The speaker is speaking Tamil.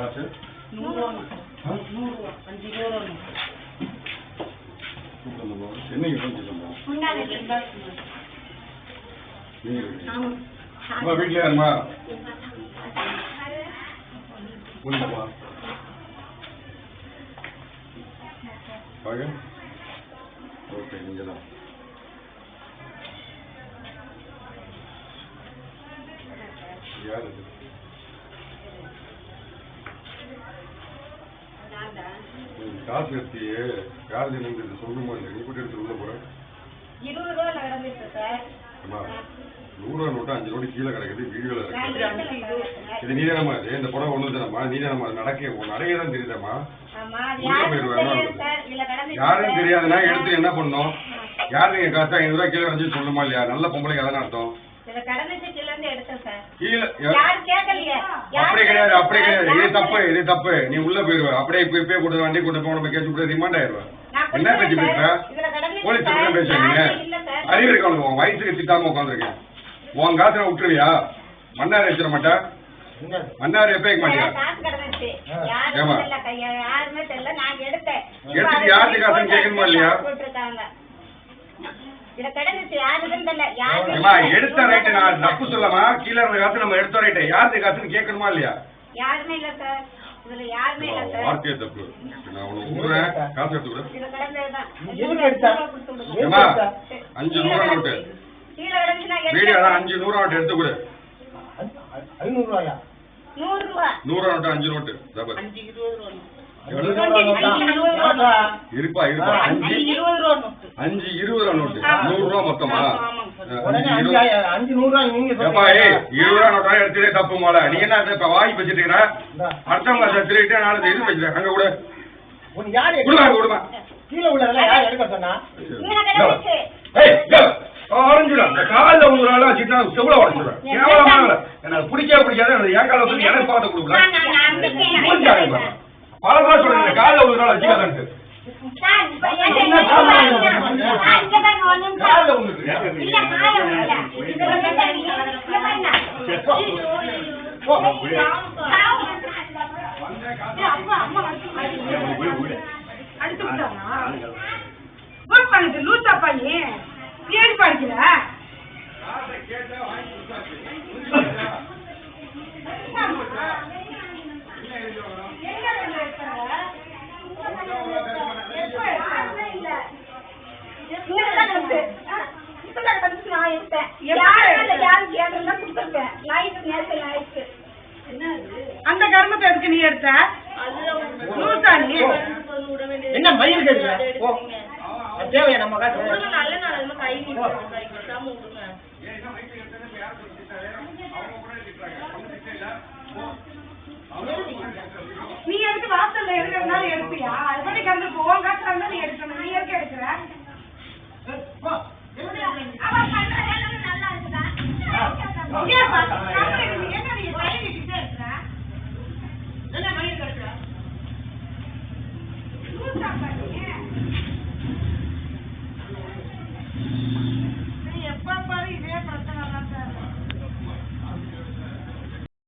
காசு 100 ரூபா 5 ரூபா 5 ரூபா என்னைக்கு சொல்லுங்க அம்மா வீட்டில் யாருமா புரியுதுமா ஓகே நீங்கள் தான் யார் இது காசு எடுத்து யார் நின்று சொல்லுமா இல்லை நீ கூட எடுத்து உள்ள போற 20 ரூபா நடந்துச்சு சார். 100 ரூபா நோட்டு 5 நோட்டு கீழே கிடக்குது வீடியோல இருக்கு. இது நீ தானம்மா இது இந்த படம் ஒண்ணு தானம்மா நீ தானம்மா நடக்க தான் தெரியுதாம்மா யாரும் தெரியாதுன்னா எடுத்து என்ன பண்ணோம் யாரு நீங்க காசா 500 ரூபாய் கீழே கிடந்து சொல்லுமா இல்லையா நல்ல பொம்பளைக்கு அதான அர்த்தம் அப்படி கிடையாது அப்படி கிடையாது இது தப்பு நீ உள்ள போயிருவ அப்படியே இப்பயே கொண்டு வண்டி கொண்டு போன கேஸ் கூட ரிமாண்ட் ஆயிருவா என்ன பேச்சு பேசுற போலீஸ் தான் பேசுறீங்க அறிவு இருக்க உனக்கு வயசுக்கு திட்டாம உட்காந்துருக்கேன் உன் காசை விட்டுருவியா மன்னார் வச்சிட மாட்டா மன்னார் எப்ப வைக்க மாட்டியா ஏமா எடுத்துட்டு யாருக்கு காசுன்னு கேட்கணுமா இல்லையா எடுத்த ரைட்டு நான் தப்பு சொல்லமா கீழே இருந்த காசு நம்ம எடுத்த ரைட்டு யாருக்கு காசுன்னு கேட்கணுமா இல்லையா யாருமே இல்ல சார் இதுல யாருமே இல்ல சார் வார்த்தையே தப்பு நான் உனக்கு விடுறேன் காசு எடுத்து விடு இதுல கடந்ததுதான் 500 நோட்டு கீழ கடந்துனா வீடியோ 500 நோட்டு எடுத்து கொடு 500 ரூபாயா 100 ரூபாய் 100 நோட்டு 5 நோட்டு 5 இருப்பா 5 20 ரூபா நோட்டு 100 ரூபா மொத்தமா 500 ரூபாய் நீங்க 20 ரூபா நோட்டா எடுத்துட்டே தப்பு போல நீ என்ன இப்ப வாங்கி வச்சிட்டு இருக்கிற அடுத்தவங்க திருட்டு நாலு இது வச்சிருக்க அங்க கூட விடுமா கீழே உள்ளதெல்லாம் யார் எடுக்க சொன்னா கால ஒரு ஆளா வச்சுட்டா செவ்வளோ உடச்சிடுறேன் எனக்கு பிடிக்காது என் கால வந்து எனக்கு பார்த்து கொடுக்கலாம் பல சொல்றேன் கால ஒரு நாள் வச்சுக்காதன்ட்டு லூசா பையன் ஏறி படிக்கிற அந்த கர்மத்தை எதுக்கு நீ எடுத்த என்ன மயில் கேட்க தேவையா நம்ம காசு நீ எதுக்கு வாசல்ல எடுக்கிறதுனால எடுப்பியா